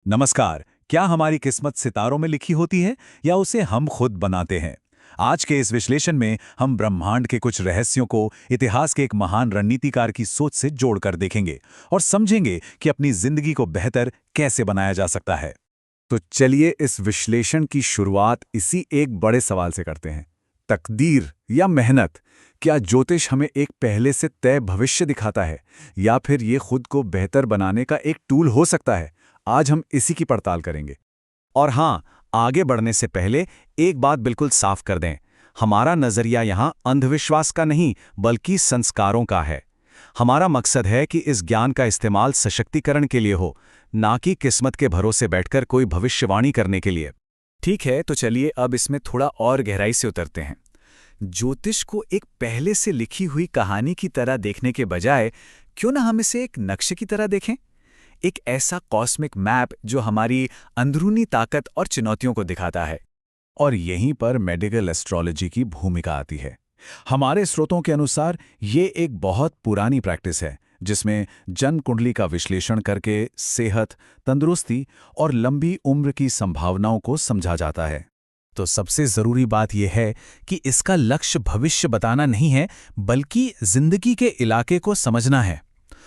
नमस्कार। क्या हमारी किस्मत सितारों में लिखी होती है या उसे हम खुद बनाते हैं? आज के इस विश्लेषण में हम ब्रह्मांड के कुछ रहस्यों को इतिहास के एक महान रणनीतिकार की सोच से जोड़कर देखेंगे और समझेंगे कि अपनी जिंदगी को बेहतर कैसे बनाया जा सकता है। तो चलिए इस विश्लेषण की शुरुआत इसी एक बड़े सवाल से करते हैं। तकदीर या मेहनत, क्या ज्योतिष हमें एक पहले से तय भविष्य दिखाता है या फिर ये खुद को बेहतर बनाने का एक टूल हो सकता है? आज हम इसी की पड़ताल करेंगे। और हाँ, आगे बढ़ने से पहले एक बात बिल्कुल साफ कर दें। हमारा नजरिया यहाँ अंधविश्वास का नहीं बल्कि संस्कारों का है। हमारा मकसद है कि इस ज्ञान का इस्तेमाल सशक्तिकरण के लिए हो, ना कि किस्मत के भरोसे बैठकर कोई भविष्यवाणी करने के लिए। ठीक है, तो चलिए अब इसमें थोड़ा और गहराई से उतरते हैं। ज्योतिष को एक पहले से लिखी हुई कहानी की तरह देखने के बजाय क्यों ना हम इसे एक नक्शे की तरह देखें, एक ऐसा कॉस्मिक मैप जो हमारी अंदरूनी ताकत और चुनौतियों को दिखाता है। और यहीं पर मेडिकल एस्ट्रोलॉजी की भूमिका आती है। हमारे स्रोतों के अनुसार ये एक बहुत पुरानी प्रैक्टिस है जिसमें जन्म कुंडली का विश्लेषण करके सेहत, तंदुरुस्ती और लंबी उम्र की संभावनाओं को समझा जाता है। तो सबसे जरूरी बात यह है कि इसका लक्ष्य भविष्य बताना नहीं है बल्कि जिंदगी के इलाके को समझना है।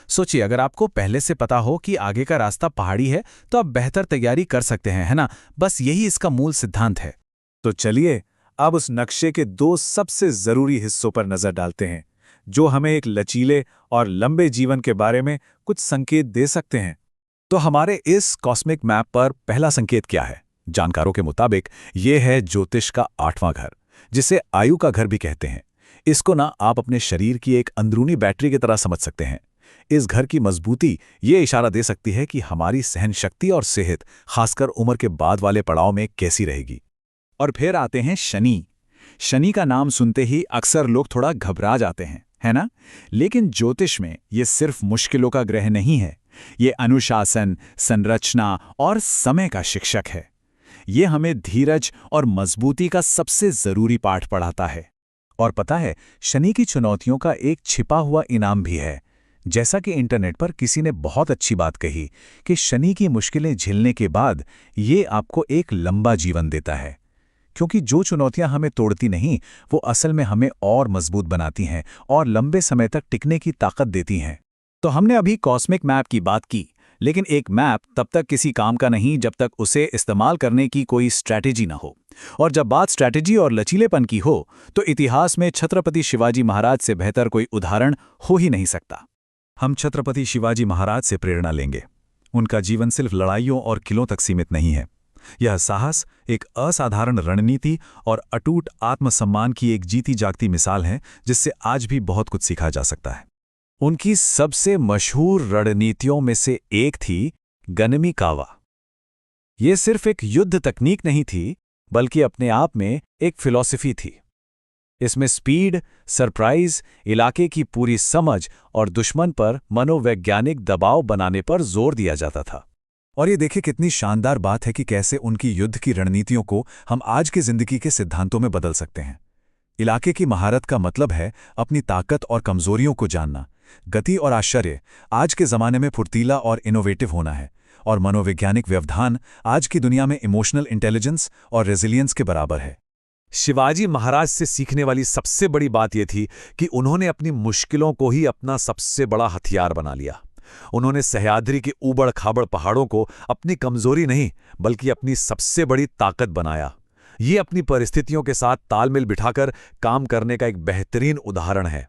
सोचिए, अगर आपको पहले से पता हो कि आगे का रास्ता पहाड़ी है तो आप बेहतर तैयारी कर सकते हैं, है ना? बस यही इसका मूल सिद्धांत है। तो चलिए अब उस नक्शे के दो सबसे जरूरी हिस्सों पर नजर डालते हैं जो हमें एक लचीले और लंबे जीवन के बारे में कुछ संकेत दे सकते हैं। तो हमारे इस कॉस्मिक मैप पर पहला संकेत क्या है? जानकारों के मुताबिक ये है ज्योतिष का 8वां घर, जिसे आयु का घर भी कहते हैं। इसको ना आप अपने शरीर की एक अंदरूनी बैटरी की तरह समझ सकते हैं। इस घर की मजबूती ये इशारा दे सकती है कि हमारी सहन शक्ति और सेहत, खासकर उम्र के बाद वाले पड़ाव में कैसी रहेगी। और फिर आते हैं शनि। शनि का नाम सुनते ही अक्सर लोग थोड़ा घबरा जाते हैं, है ना? लेकिन ज्योतिष में ये सिर्फ मुश्किलों का ग्रह नहीं है। ये अनुशासन, संरचना और समय का शिक्षक है। ये हमें धीरज और मजबूती का सबसे जरूरी पाठ पढ़ाता है। और पता है, शनि की चुनौतियों का एक छिपा हुआ इनाम भी है। जैसा कि इंटरनेट पर किसी ने बहुत अच्छी बात कही कि शनि की मुश्किलें झेलने के बाद ये आपको एक लंबा जीवन देता है, क्योंकि जो चुनौतियां हमें तोड़ती नहीं वो असल में हमें और मजबूत बनाती हैं और लंबे समय तक टिकने की ताकत देती हैं। तो हमने अभी कॉस्मिक मैप की बात की, लेकिन एक मैप तब तक किसी काम का नहीं जब तक उसे इस्तेमाल करने की कोई स्ट्रैटेजी ना हो। और जब बात स्ट्रैटेजी और लचीलेपन की हो तो इतिहास में छत्रपति शिवाजी महाराज से बेहतर कोई उदाहरण हो ही नहीं सकता। हम छत्रपति शिवाजी महाराज से प्रेरणा लेंगे। उनका जीवन सिर्फ लड़ाइयों और किलों तक सीमित नहीं है। यह साहस, एक असाधारण रणनीति और अटूट आत्मसम्मान की एक जीती जागती मिसाल है जिससे आज भी बहुत कुछ सीखा जा सकता है। उनकी सबसे मशहूर रणनीतियों में से एक थी गनमी कावा। ये सिर्फ एक युद्ध तकनीक नहीं थी बल्कि अपने आप में एक फिलॉसफी थी। इसमें स्पीड, सरप्राइज, इलाके की पूरी समझ और दुश्मन पर मनोवैज्ञानिक दबाव बनाने पर जोर दिया जाता था। और ये देखिए कितनी शानदार बात है कि कैसे उनकी युद्ध की रणनीतियों को हम आज की जिंदगी के सिद्धांतों में बदल सकते हैं। इलाके की महारत का मतलब है अपनी ताकत और कमजोरियों को जानना। गति और आश्चर्य आज के जमाने में फुर्तीला और इनोवेटिव होना है। और मनोवैज्ञानिक व्यवधान आज की दुनिया में इमोशनल इंटेलिजेंस और रेजिलियंस के बराबर है। शिवाजी महाराज से सीखने वाली सबसे बड़ी बात यह थी कि उन्होंने अपनी मुश्किलों को ही अपना सबसे बड़ा हथियार बना लिया। उन्होंने सह्याद्री के ऊबड़ खाबड़ पहाड़ों को अपनी कमजोरी नहीं बल्कि अपनी सबसे बड़ी ताकत बनाया। ये अपनी परिस्थितियों के साथ तालमेल बिठाकर काम करने का एक बेहतरीन उदाहरण है।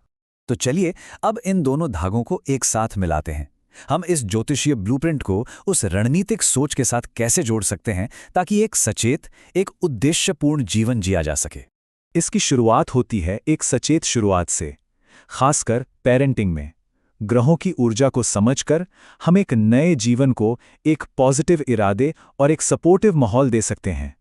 तो चलिए अब इन दोनों धागों को एक साथ मिलाते हैं। हम इस ज्योतिषीय ब्लूप्रिंट को उस रणनीतिक सोच के साथ कैसे जोड़ सकते हैं ताकि एक सचेत, एक उद्देश्यपूर्ण जीवन जिया जा सके। इसकी शुरुआत होती है एक सचेत शुरुआत से, खासकर पेरेंटिंग में। ग्रहों की ऊर्जा को समझकर हम एक नए जीवन को एक पॉजिटिव इरादे और एक सपोर्टिव माहौल दे सकते हैं।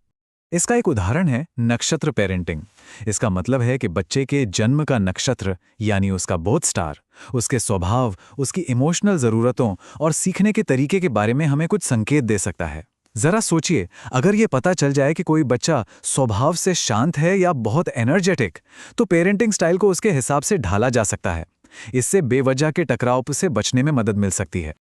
इसका एक उदाहरण है नक्षत्र पेरेंटिंग। इसका मतलब है कि बच्चे के जन्म का नक्षत्र यानी उसका बोथ स्टार, उसके स्वभाव, उसकी इमोशनल ज़रूरतों और सीखने के तरीके के बारे में हमें कुछ संकेत दे सकता है। जरा सोचिए, अगर ये पता चल जाए कि कोई बच्चा स्वभाव से शांत है या बहुत एनर्जेटिक, तो पेरेंटिंग स्टाइल को उसके हिसाब से ढाला जा सकता है। इससे बेवजह के टकराव से बचने में मदद मिल सकती है।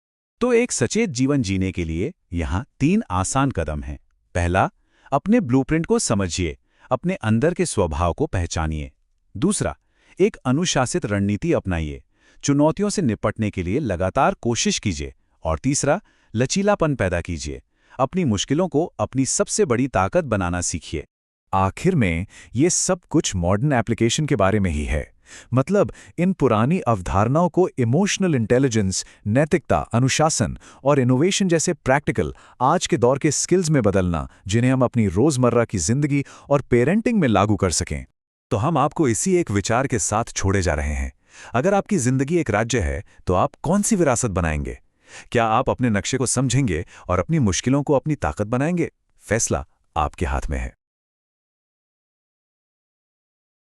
तो एक सचेत जीवन जीने के लिए यहाँ 3 आसान कदम हैं। पहला, अपने ब्लूप्रिंट को समझिए, अपने अंदर के स्वभाव को पहचानिए। दूसरा, एक अनुशासित रणनीति अपनाइए, चुनौतियों से निपटने के लिए लगातार कोशिश कीजिए। और तीसरा, लचीलापन पैदा कीजिए, अपनी मुश्किलों को अपनी सबसे बड़ी ताकत बनाना सीखिए। आखिर में ये सब कुछ मॉडर्न एप्लीकेशन के बारे में ही है। मतलब इन पुरानी अवधारणाओं को इमोशनल इंटेलिजेंस, नैतिकता, अनुशासन और इनोवेशन जैसे प्रैक्टिकल आज के दौर के स्किल्स में बदलना, जिन्हें हम अपनी रोजमर्रा की जिंदगी और पेरेंटिंग में लागू कर सकें। तो हम आपको इसी एक विचार के साथ छोड़े जा रहे हैं। अगर आपकी जिंदगी एक राज्य है तो आप कौन सी विरासत बनाएंगे? क्या आप अपने नक्शे को समझेंगे और अपनी मुश्किलों को अपनी ताकत बनाएंगे? फैसला आपके हाथ में है।